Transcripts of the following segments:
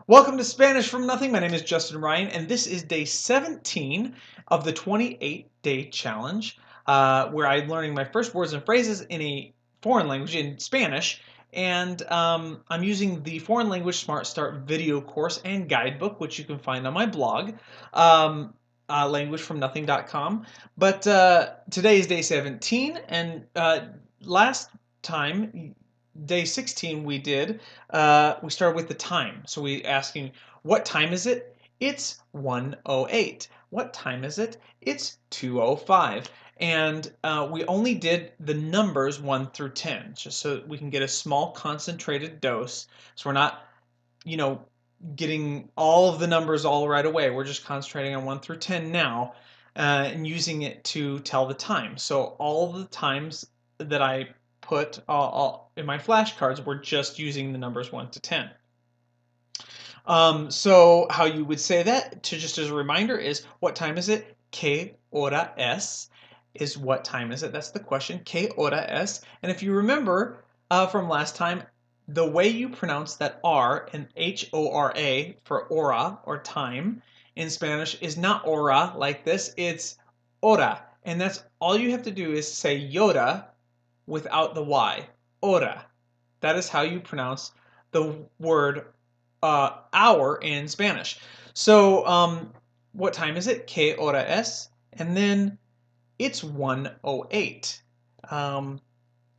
Welcome to Spanish from Nothing. My name is Justin Ryan, and this is day 17 of the 28-day challenge, where I'm learning my first words and phrases in a foreign language, in Spanish, and I'm using the Foreign Language Smart Start video course and guidebook, which you can find on my blog, languagefromnothing.com. But today is day 17, and last time, day 16, we started with the time. So we asking, what time is it? It's 1:08. What time is it? It's 2:05. And we only did the numbers 1 through 10, just so we can get a small concentrated dose. So we're not, getting all of the numbers all right away. We're just concentrating on 1 through 10 now, and using it to tell the time. So all the times that I put in my flashcards, we're just using the numbers 1 to 10. So how you would say that, just as a reminder, is what time is it? ¿Qué hora es? Is what time is it? That's the question. ¿Qué hora es? And if you remember from last time, the way you pronounce that R and H-O-R-A for hora or time in Spanish is not hora like this. It's hora. And that's all you have to do is say Yoda without the Y. Hora. That is how you pronounce the word hour in Spanish. So, what time is it? ¿Qué hora es? And then it's 1:08.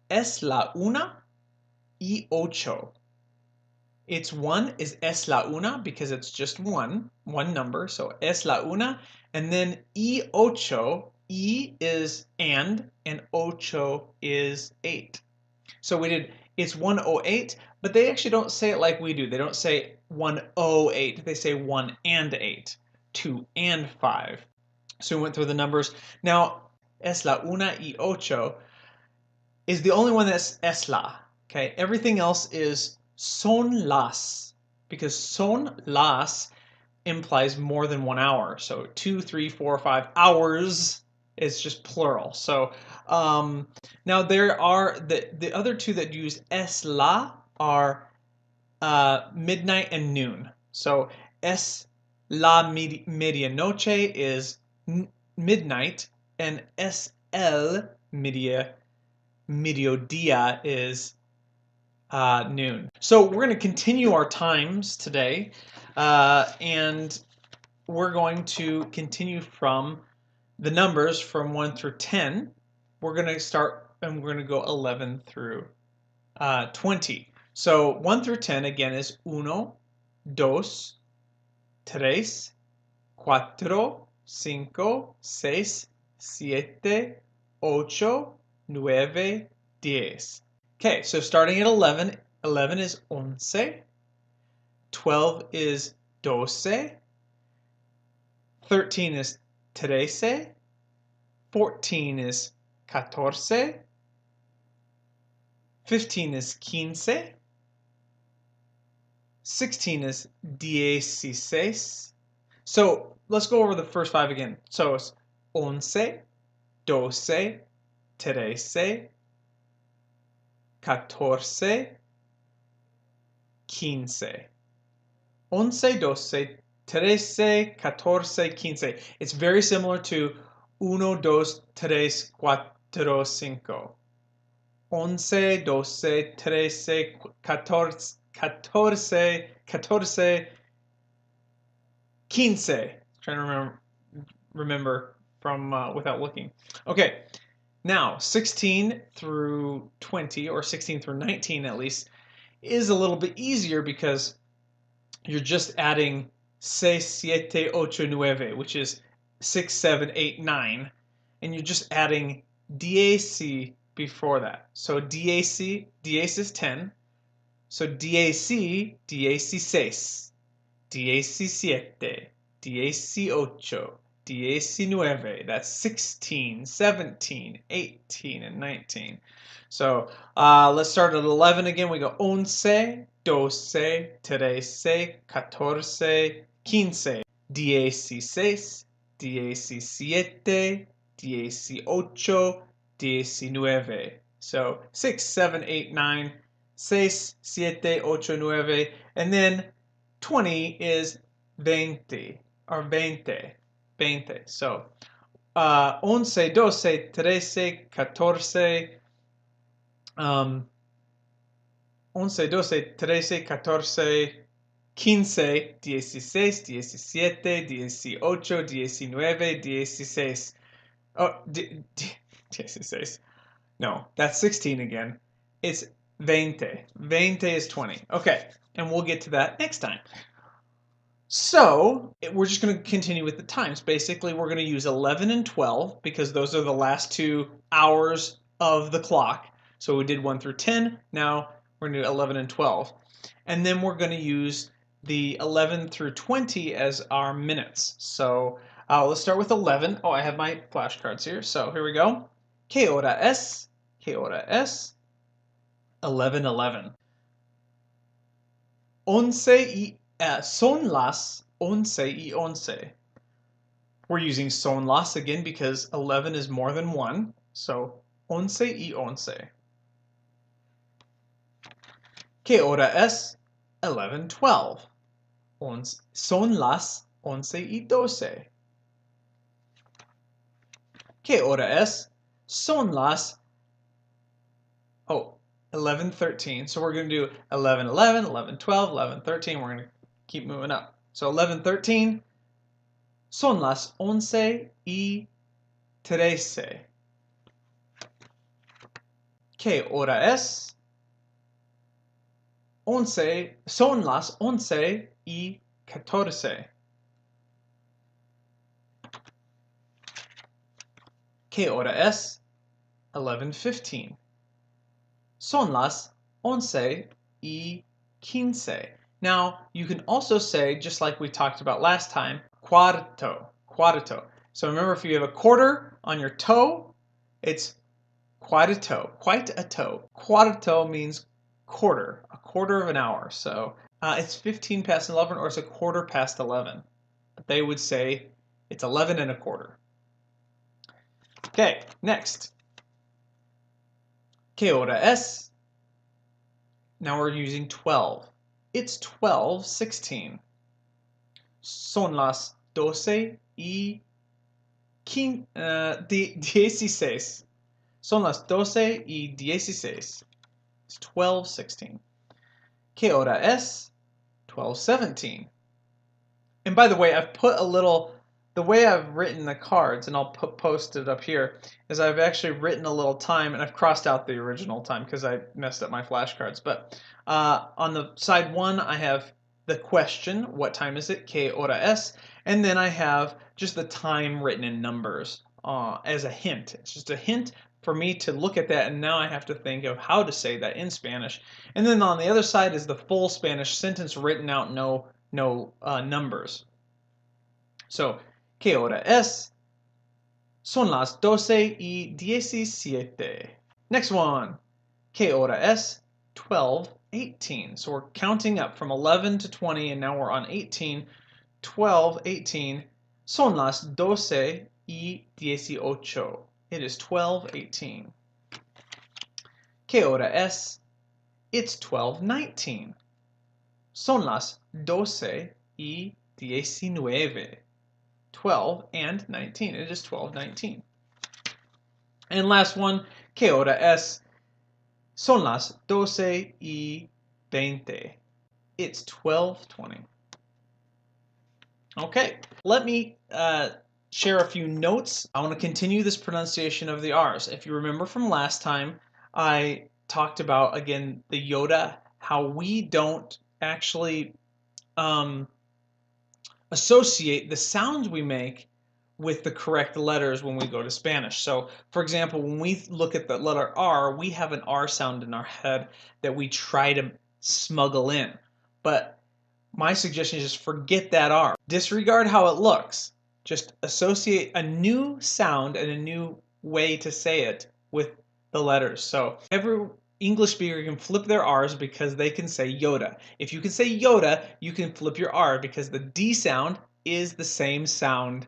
Es la 1:08. It's one is es la una because it's just one number. So es la una, and then y ocho. E is and ocho is 8. So we did it's 1:08, but they actually don't say it like we do. They don't say 1:08. They say 1 and 8, 2 and 5. So we went through the numbers. Now, es la 1:08 is the only one that's es la. Okay, everything else is son las, because son las implies more than 1 hour. So 2, 3, 4, 5 hours is just plural. So now there are the other two that use es la are midnight and noon. So es la medianoche is midnight, and es el mediodía is noon. So we're going to continue our times today, and we're going to continue from the numbers from 1 through 10. We're going to start, and we're going to go 11 through 20. So 1 through 10 again is 1, 2, 3, 4, 5, 6, 7, 8, 9, 10. Okay, so starting at 11, 11 is 11, 12 is 12, 13 is 13, 14 is 14, 15 is 15, 16 is 16. So let's go over the first 5 again. So it's 11, 12, 13, 14, 15. 11, 12, 13, 14, 15. It's very similar to 1, 2, 3, 4, 5. 11, 12, 13, 14, 15. Trying to remember from without looking. Okay, now 16 through 20, or 16 through 19 at least, is a little bit easier because you're just adding 6, 7, 8, 9, which is 6, 7, 8, 9, and you're just adding DAC before that. So DAC is 10. So DAC 6, DAC 7, DAC 8, DAC 9. That's 16, 17, 18, and 19. So let's start at 11 again. We go 11, 12, 13, 14, 15. DAC 6, DAC 7, DAC 8, DAC 9. So 6, 7, 8, 9, 6, 7, 8, 9, and then 20 is 20 or 20. So 11, 12, 13, 14, 11, 12, 13, 14, 15, 16, 17, 18, 19, 16. Oh, 16. No, that's 16 again. It's 20. 20 is 20. Okay, and we'll get to that next time. So we're just going to continue with the times. Basically, we're going to use 11 and 12 because those are the last 2 hours of the clock. So we did 1 through 10. Now we're going to do 11 and 12. And then we're going to use the 11 through 20 as our minutes. So let's start with 11. Oh, I have my flashcards here. So here we go. ¿Qué hora es? ¿Qué hora es? 11:11. Son las 11:11. We're using son las again because 11 is more than 1. So 11:11. ¿Qué hora es? 11:12. Son las 11:12. ¿Qué hora es? Son las 11:13. So we're going to do 11:11, 11:12, 11:13. We're going to keep moving up. So 11:13. Son las 11:13. ¿Qué hora es? Son las 11:14. ¿Qué hora es? 11:15. Son las 11:15. Now, you can also say, just like we talked about last time, cuarto. So remember, if you have a quarter on your toe, it's cuarto. Quite a toe. Cuarto means quarter, a quarter of an hour. So it's 15 past 11 or it's a quarter past 11. But they would say it's 11 and a quarter. Okay, next. ¿Qué hora es? Now we're using 12. It's 12:16. Son las 12:16. Son las 12:16. It's 12:16. ¿Qué hora es? 12:17. And by the way, I've put a little, the way I've written the cards, and I'll post it up here, is I've actually written a little time, and I've crossed out the original time because I messed up my flashcards. But on the side 1, I have the question, what time is it? ¿Qué hora es? And then I have just the time written in numbers as a hint. It's just a hint for me to look at that, and now I have to think of how to say that in Spanish. And then on the other side is the full Spanish sentence written out, no numbers. So, ¿qué hora es? Son las 12:17. Next one. ¿Qué hora es? 12:18. So we're counting up from 11 to 20, and now we're on 18. 12:18. Son las 12:18. It is 12:18. ¿Qué hora es? It's 12:19. Son las 12:19. 12 and 19. It is 12:19. And last one, ¿qué hora es? Son las 12:20. It's 12:20. Okay, let me share a few notes. I want to continue this pronunciation of the R's. If you remember from last time, I talked about, again, the Yoda, how we don't actually associate the sounds we make with the correct letters when we go to Spanish. So, for example, when we look at the letter R, we have an R sound in our head that we try to smuggle in. But my suggestion is just forget that R. Disregard how it looks. Just associate a new sound and a new way to say it with the letters. So every English speaker can flip their R's because they can say Yoda. If you can say Yoda, you can flip your R because the D sound is the same sound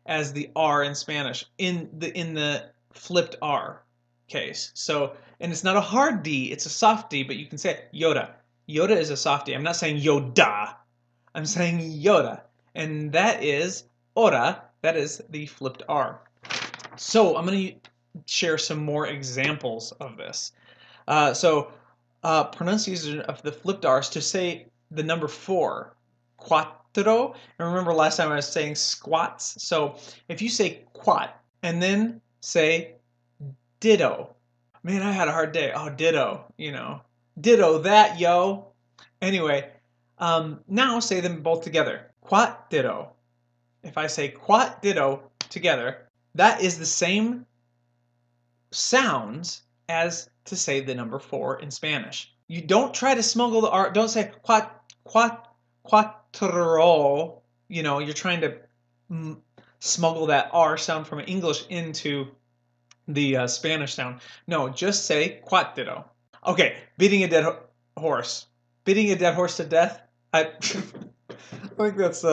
as the R in Spanish in the flipped R case. So, and it's not a hard D, it's a soft D, but you can say it, Yoda. Yoda is a soft D. I'm not saying Yoda. I'm saying Yoda. And that is hora. That is the flipped R. So I'm going to share some more examples of this. Pronunciation of the flipped R's to say the number 4, quattro. And remember last time I was saying squats. So if you say quat and then say ditto. Man, I had a hard day. Oh, ditto, Ditto that, yo. Anyway, now say them both together. Quat ditto. If I say quat ditto together, that is the same sounds as to say the number 4 in Spanish. You don't try to smuggle the R. Don't say quattro. You're trying to smuggle that R sound from English into the Spanish sound. No, just say quattro. Okay, beating a dead horse. Beating a dead horse to death. I think that's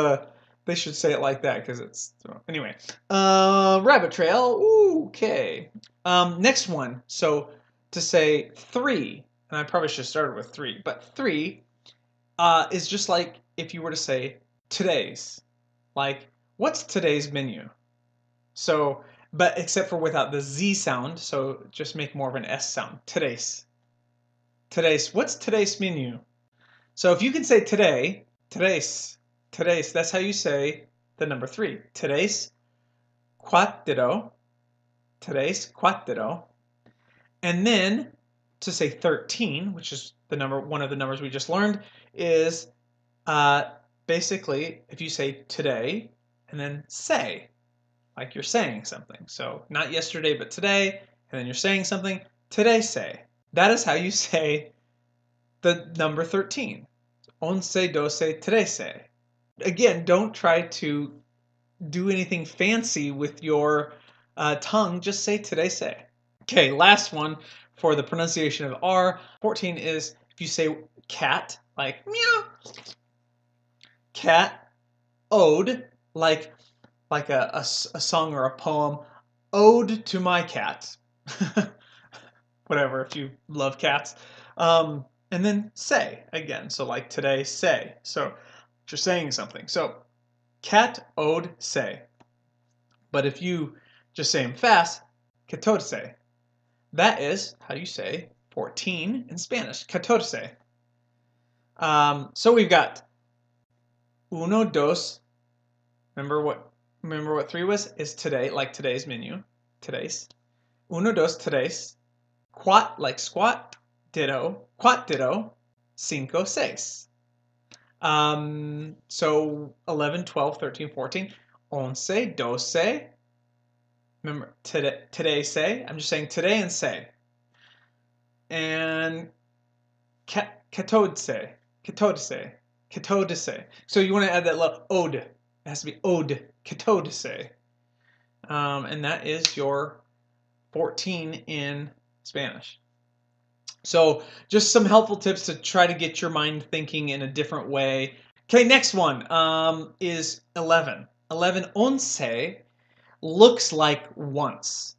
they should say it like that because it's anyway. Rabbit trail. Ooh, okay. Next one. So to say 3, and I probably should have started with 3, but 3 is just like if you were to say today's. Like, what's today's menu? So, but except for without the Z sound, so just make more of an S sound. Today's. Today's. What's today's menu? So if you can say today, today's, that's how you say the number 3. Today's quattro. Today's quattro. And then to say 13, which is the number, one of the numbers we just learned, is basically if you say today and then say, like you're saying something. So not yesterday, but today, and then you're saying something. Today say. That is how you say the number 13. Once, doce, trece. Again, don't try to do anything fancy with your tongue. Just say today say. Okay, last one for the pronunciation of R. 14 is if you say cat, like meow. Cat, ode, like a song or a poem. Ode to my cat. Whatever, if you love cats. And then say again. So like today, say. So you're saying something. So cat, ode, say. But if you just say them fast, catorce. That is how you say 14 in Spanish. Catorce. So we've got uno, dos. Remember what 3 was? Is today, like today's menu. Today's. Uno, dos, tres. Quat, like squat. Ditto. Quat, ditto. Cinco, seis. So 11, 12, 13, 14. Once, doce. Remember, today say. I'm just saying today and say. And catodse. Catodse. Catodse. So you want to add that little ode. It has to be ode. Catodse. And that is your 14 in Spanish. So just some helpful tips to try to get your mind thinking in a different way. Okay, next one is 11. 11, once, looks like once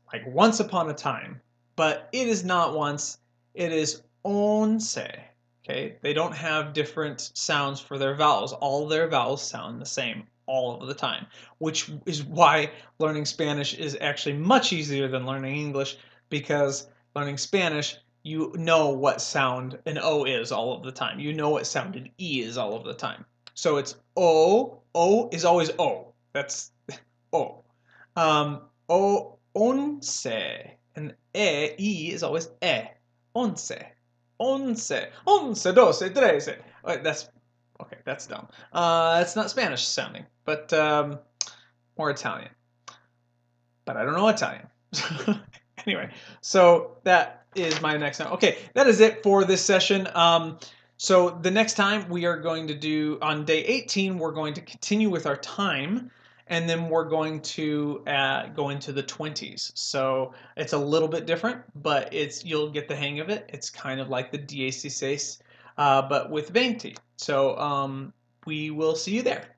upon a time, but it is not once, it is once. Okay, they don't have different sounds for their vowels. All their vowels sound the same all of the time, which is why learning Spanish is actually much easier than learning English, because learning Spanish, you know what sound an O is all of the time. You know what sound an E is all of the time. So it's O. O is always O. That's O. O, once. And E is always E. Once. Once. Once, doce, trece. That's okay, that's dumb. That's not Spanish sounding, but more Italian. But I don't know Italian. Anyway, so that is my next note. Okay, that is it for this session. So the next time we are going to do, on day 18, we're going to continue with our time, and then we're going to go into the 20s. So it's a little bit different, but you'll get the hang of it. It's kind of like the 16, but with 20. So we will see you there.